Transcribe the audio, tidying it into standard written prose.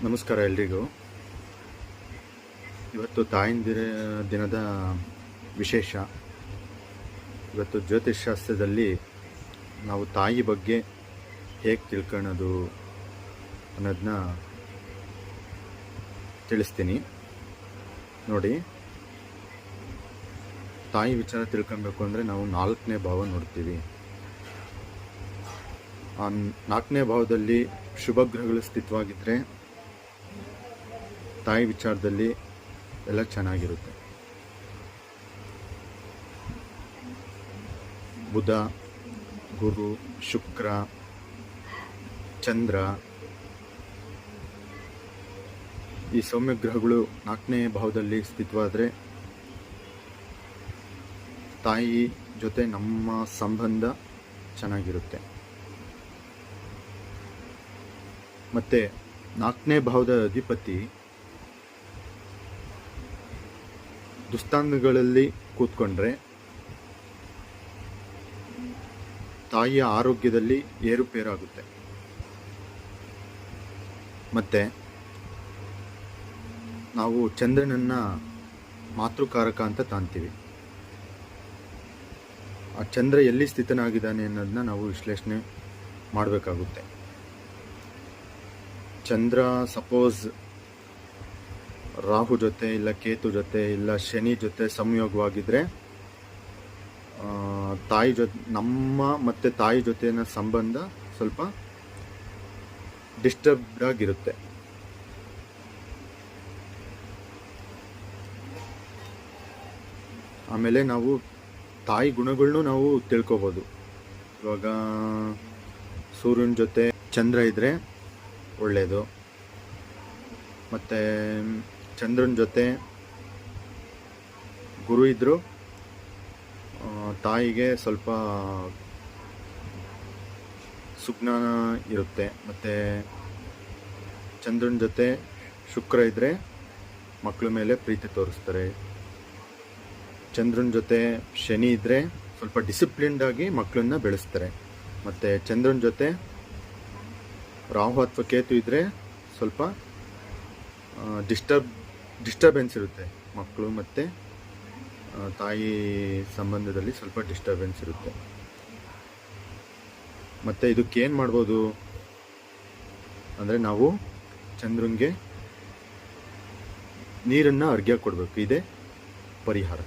ನಮಸ್ಕಾರ ಎಲ್ರಿಗೂ. ಇವತ್ತು ತಾಯಂದಿರ ದಿನದ ವಿಶೇಷ. ಇವತ್ತು ಜ್ಯೋತಿಷ್ಶಾಸ್ತ್ರದಲ್ಲಿ ನಾವು ತಾಯಿ ಬಗ್ಗೆ ಹೇಗೆ ತಿಳ್ಕೊಳ್ಳೋದು ಅನ್ನೋದನ್ನ ತಿಳಿಸ್ತೀನಿ ನೋಡಿ. ತಾಯಿ ವಿಚಾರ ತಿಳ್ಕೊಬೇಕು ಅಂದರೆ ನಾವು 4ನೇ ಭಾವ ನೋಡ್ತೀವಿ. ಆ 4ನೇ ಭಾವದಲ್ಲಿ ಶುಭ ಗ್ರಹಗಳು ಸ್ಥಿತವಾಗಿದ್ದರೆ ತಾಯಿ ವಿಚಾರದಲ್ಲಿ ಎಲ್ಲ ಚೆನ್ನಾಗಿರುತ್ತೆ. ಬುಧ, ಗುರು, ಶುಕ್ರ, ಚಂದ್ರ ಈ ಸೌಮ್ಯ ಗ್ರಹಗಳು 4ನೇ ಭಾವದಲ್ಲಿ ಸ್ಥಿತವಾದರೆ ತಾಯಿ ಜೊತೆ ನಮ್ಮ ಸಂಬಂಧ ಚೆನ್ನಾಗಿರುತ್ತೆ. ಮತ್ತು 4ನೇ ಭಾವದ ಅಧಿಪತಿ ದುಸ್ಥಾನಗಳಲ್ಲಿ ಕೂತ್ಕೊಂಡ್ರೆ ತಾಯಿಯ ಆರೋಗ್ಯದಲ್ಲಿ ಏರುಪೇರಾಗುತ್ತೆ. ಮತ್ತು ನಾವು ಚಂದ್ರನನ್ನು ಮಾತೃಕಾರಕ ಅಂತ ತಾಂತೀವಿ. ಆ ಚಂದ್ರ ಎಲ್ಲಿ ಸ್ಥಿತನಾಗಿದ್ದಾನೆ ಅನ್ನೋದನ್ನ ನಾವು ವಿಶ್ಲೇಷಣೆ ಮಾಡಬೇಕಾಗುತ್ತೆ. ಚಂದ್ರ ಸಪೋಸ್ ರಾಹು ಜೊತೆ ಇಲ್ಲ ಕೇತು ಜೊತೆ ಇಲ್ಲ ಶನಿ ಜೊತೆ ಸಂಯೋಗವಾಗಿದ್ದರೆ ತಾಯಿ ನಮ್ಮ ಮತ್ತು ತಾಯಿ ಜೊತೆನ ಸಂಬಂಧ ಸ್ವಲ್ಪ ಡಿಸ್ಟರ್ಬ್ಡ್ ಆಗಿರುತ್ತೆ. ಆಮೇಲೆ ನಾವು ತಾಯಿ ಗುಣಗಳನ್ನೂ ನಾವು ತಿಳ್ಕೊಬೋದು. ಇವಾಗ ಸೂರ್ಯನ ಜೊತೆ ಚಂದ್ರ ಇದ್ದರೆ ಒಳ್ಳೆಯದು, ಮತ್ತು ಚಂದ್ರನ ಜೊತೆ ಗುರು ಇದ್ದರೂ ತಾಯಿಗೆ ಸ್ವಲ್ಪ ಸುಜ್ಞಾನ ಇರುತ್ತೆ. ಮತ್ತು ಚಂದ್ರನ ಜೊತೆ ಶುಕ್ರ ಇದ್ದರೆ ಮಕ್ಕಳ ಮೇಲೆ ಪ್ರೀತಿ ತೋರಿಸ್ತಾರೆ. ಚಂದ್ರನ ಜೊತೆ ಶನಿ ಇದ್ದರೆ ಸ್ವಲ್ಪ ಡಿಸಿಪ್ಲಿನ್ಡಾಗಿ ಮಕ್ಕಳನ್ನ ಬೆಳೆಸ್ತಾರೆ. ಮತ್ತು ಚಂದ್ರನ ಜೊತೆ ರಾಹು ಅಥವಾ ಕೇತು ಇದ್ದರೆ ಸ್ವಲ್ಪ ಡಿಸ್ಟರ್ಬೆನ್ಸ್ ಇರುತ್ತೆ. ಮಕ್ಕಳು ಮತ್ತು ತಾಯಿ ಸಂಬಂಧದಲ್ಲಿ ಸ್ವಲ್ಪ ಡಿಸ್ಟರ್ಬೆನ್ಸ್ ಇರುತ್ತೆ. ಮತ್ತು ಇದಕ್ಕೇನು ಮಾಡ್ಬೋದು ಅಂದರೆ ನಾವು ಚಂದ್ರನಿಗೆ ನೀರನ್ನು ಅರ್ಘ್ಯ ಕೊಡಬೇಕು. ಇದೇ ಪರಿಹಾರ.